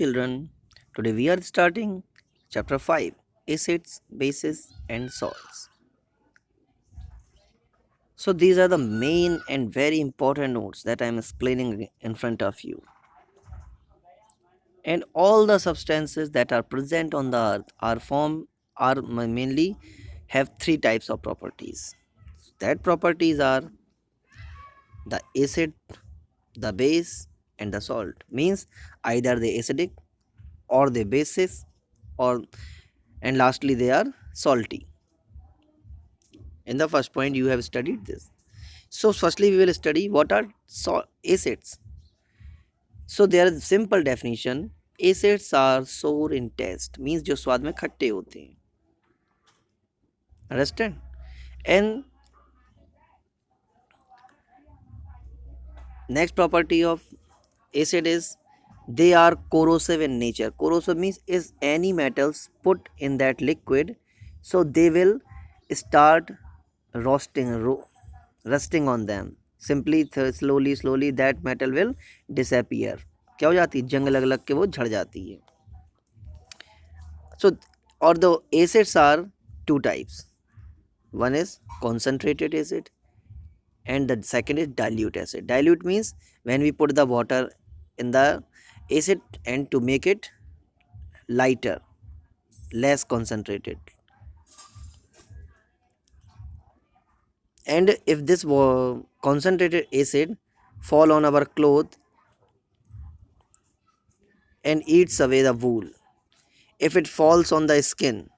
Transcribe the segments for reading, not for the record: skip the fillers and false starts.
children. Today we are starting chapter 5 Acids, Bases, and Salts. So, these are the main and very important notes that I am explaining in front of you. And all the substances that are present on the earth are mainly have three types of properties. That properties are the acid, the base, and the salt. Means either they acidic or they bases or and lastly they are salty. In the first point you have studied this. So firstly we will study what are acids. So there is simple definition. Acids are sour in taste, means जो स्वाद में खट्टे होते हैं. Understand? And next property of acid is they are corrosive in nature. Corrosive means is any metals put in that liquid, so they will start roasting, rusting on them. Simply slowly that metal will disappear. क्या हो जाती है? जंग लग लग के वो झड़ जाती है. So, or the acids are two types. One is concentrated acid and the second is dilute acid. Dilute means when we put the water in the acid and to make it lighter, less concentrated. And if this concentrated acid fall on our cloth and eats away the wool, if it falls on the skin,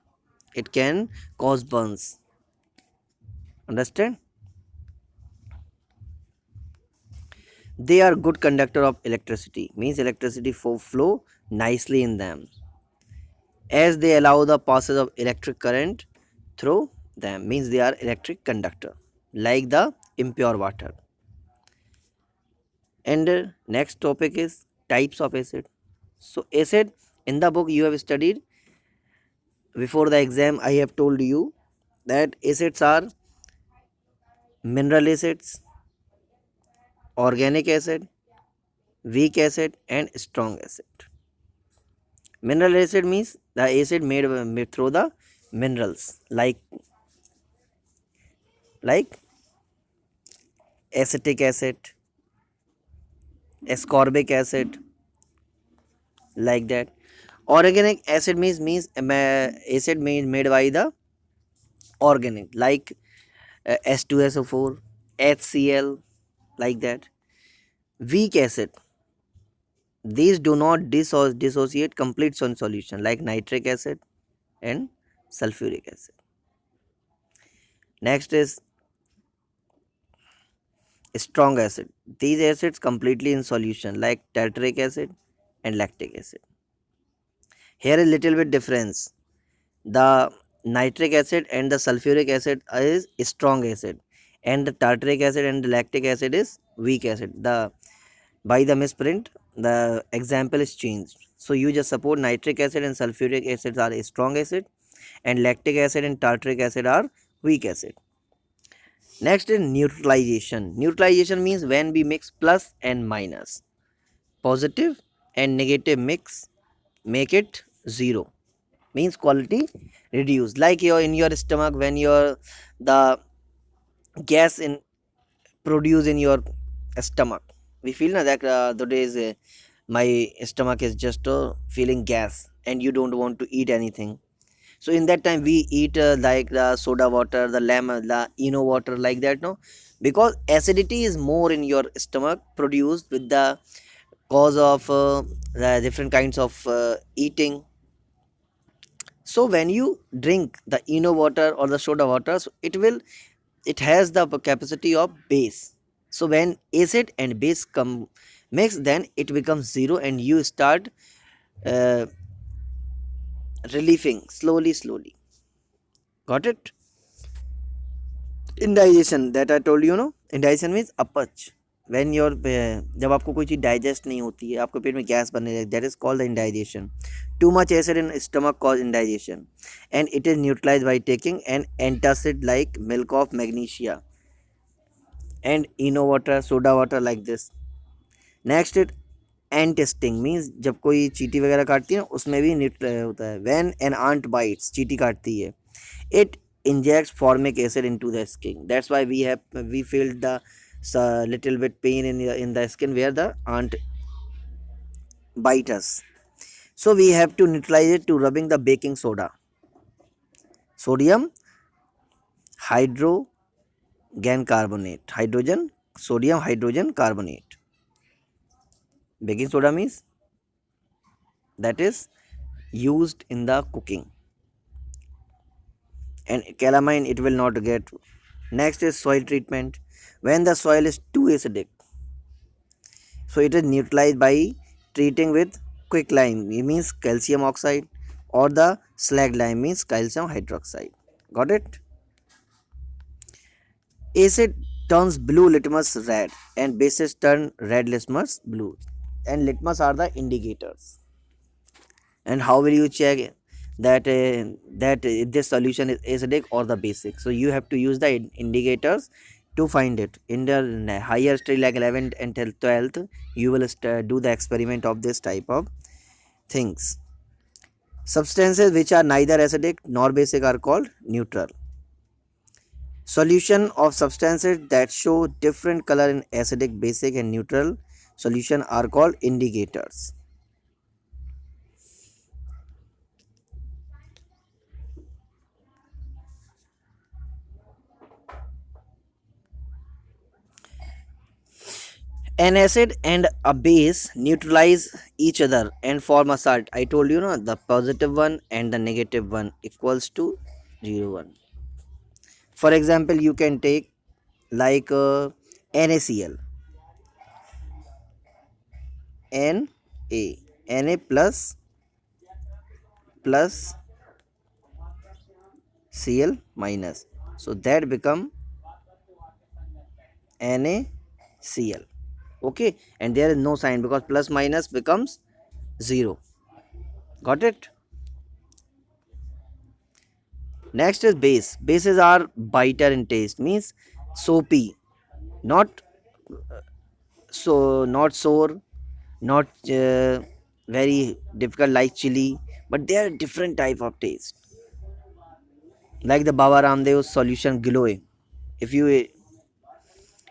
it can cause burns. Understand? They are good conductor of electricity, means electricity flow nicely in them, as they allow the passage of electric current through them, means they are electric conductor like the impure water. And next topic is types of acid. So acid, in the book you have studied before the exam, I have told you that acids are mineral acids, organic acid, weak acid, and strong acid. Mineral acid means the acid made through the minerals like acetic acid, ascorbic acid, like that. Organic acid means acid made by the organic, like H2SO4, HCl, like that. Weak acid, these do not dissociate complete solution, like nitric acid and sulfuric acid. Next is strong acid. These acids completely in solution, like tartaric acid and lactic acid. Here is little bit difference. The nitric acid and the sulfuric acid is strong acid, and the tartaric acid and the lactic acid is weak acid. The by the misprint, the example is changed. So you just support nitric acid and sulfuric acid are a strong acid, and lactic acid and tartaric acid are weak acid. Next is neutralization. Neutralization means when we mix plus and minus, positive and negative mix, make it zero, means quality reduced. Like your in your stomach, when your the gas in produce in your stomach, we feel na that today's my stomach is just feeling gas and you don't want to eat anything. So in that time we eat like the soda water, the lemon, the eno water, like that, no, because acidity is more in your stomach produced with the cause of the different kinds of eating. So when you drink the eno water or the soda water, so it has the capacity of base. So when acid and base come mix, then it becomes zero and you start uh, relieving slowly. Got it? Indigestion, that I told you, no, indigestion means अपच. When your जब आपको कोई चीज़ digest नहीं होती है, आपको पेट में gas बनने लगती है, that is called the indigestion. Too much acid in stomach cause indigestion, and it is neutralized by taking an antacid like milk of magnesia and eno water, soda water, like this. Next is ant sting means जब कोई चींटी वगैरह काटती है ना, उसमें भी होता है। व्हेन एन आंट बाइट्स, चींटी काटती है, it injects formic acid into the skin. That's why we feel the little bit pain in the skin where the ant bite us. So we have to neutralize it to rubbing the baking soda, sodium hydrogen carbonate, hydrogen sodium hydrogen carbonate. Baking soda means that is used in the cooking, and calamine it will not get. Next is soil treatment. When the soil is too acidic, so it is neutralized by treating with quicklime, it means calcium oxide, or the slag lime means calcium hydroxide. Got it? Acid turns blue litmus red, and bases turn red litmus blue. And litmus are the indicators. And how will you check that this solution is acidic or the basic? So you have to use the indicators to find it. In the higher study like 11th and 12th, you will do the experiment of this type of things. Substances which are neither acidic nor basic are called neutral. Solution of substances that show different color in acidic, basic and neutral solution are called indicators. An acid and a base neutralize each other and form a salt. I told you, no, the positive one and the negative one equals to 0 1. For example, you can take like NaCl, Na plus Cl minus. So that become NaCl. Okay, and there is no sign because plus minus becomes 0. Got it? Next is base. Bases are bitter in taste, means soapy, not not sour, not very difficult like chili, but they are different type of taste. Like the Baba Ramdev solution Giloy, if you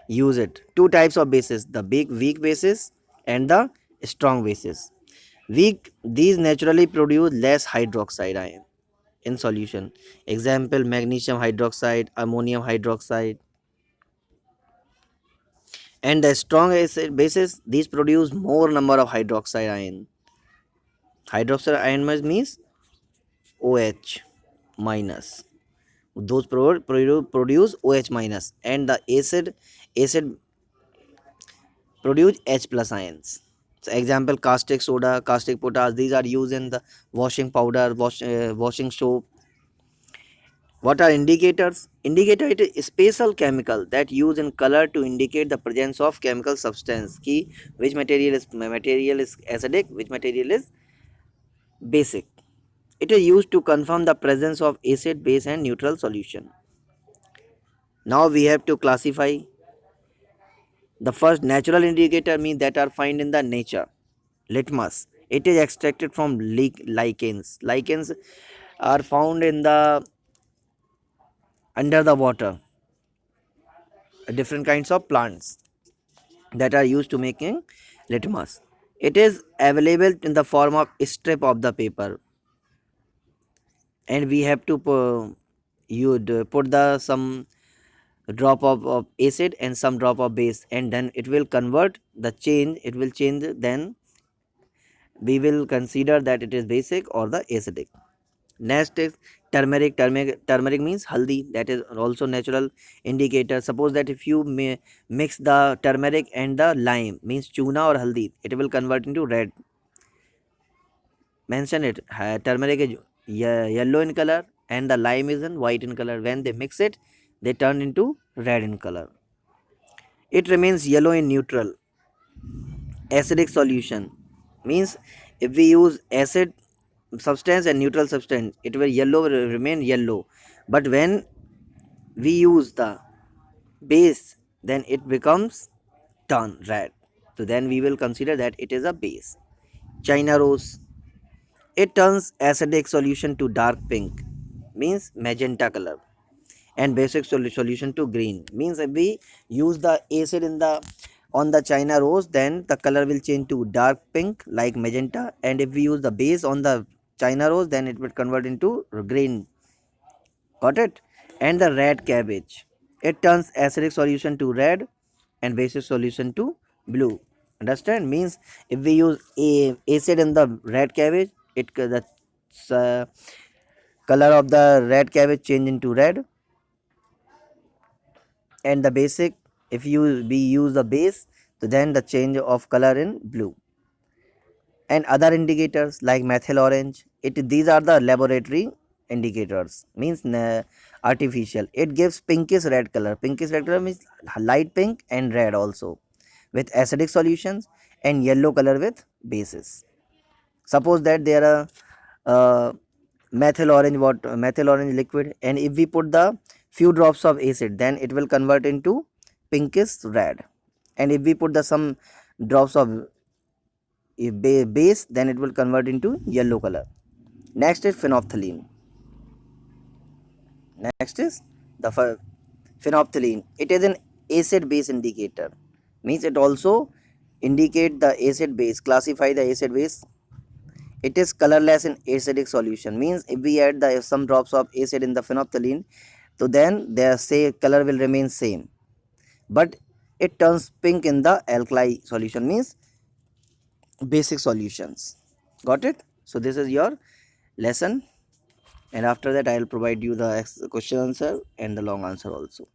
use it, two types of bases: the big weak bases and the strong bases. Weak, these naturally produce less hydroxide ion in solution. Example, magnesium hydroxide, ammonium hydroxide. And the strong acid bases, these produce more number of hydroxide ion. Hydroxide ion means OH minus. Those produce OH minus, and the acid produce H plus ions. So example, caustic soda, caustic potash, these are used in the washing powder, washing soap. What are indicators? Indicator it is a special chemical that used in color to indicate the presence of chemical substance. Ki which material is acidic, which material is basic. It is used to confirm the presence of acid, base and neutral solution. Now we have to classify. The first natural indicator means that are found in the nature. Litmus. It is extracted from lichens. Lichens are found in the under the water. Different kinds of plants that are used to making litmus. It is available in the form of strip of the paper, and we have to put the some drop of acid and some drop of base, and then it will convert the change. It will change. Then we will consider that it is basic or the acidic. Next is turmeric. Turmeric means haldi. That is also natural indicator. Suppose that if you mix the turmeric and the lime, means chuna or haldi, it will convert into red. Mention it. Turmeric is yellow in color and the lime is in white in color. When they mix it, they turn into red in color. It remains yellow in neutral. Acidic solution means if we use acid substance and neutral substance, it will remain yellow, but when we use the base, then it becomes turn red. So then we will consider that it is a base. China rose, it turns acidic solution to dark pink, means magenta color, and basic solution to green, means if we use the acid in the on the China rose, then the color will change to dark pink like magenta, and if we use the base on the China rose, then it will convert into green. Got it? And the red cabbage, it turns acidic solution to red and basic solution to blue. Understand? Means if we use a acid in the red cabbage, the uh, color of the red cabbage change into red, and the basic, if you we use the base, so then the change of color in blue. And other indicators like methyl orange, it these are the laboratory indicators, means artificial. It gives pinkish red color. Pinkish red color means light pink and red also, with acidic solutions, and yellow color with bases. Suppose that there are methyl orange liquid, and if we put the few drops of acid, then it will convert into pinkish red, and if we put the some drops of base, then it will convert into yellow color. Next is phenolphthalein. Next is the phenolphthalein. It is an acid base indicator, means it also indicate the acid base, classify the acid base. It is colorless in acidic solution, means if we add the some drops of acid in the phenolphthalein, so then their say color will remain same, but it turns pink in the alkali solution, means basic solutions. Got it? So this is your lesson, and after that I will provide you the question answer and the long answer also.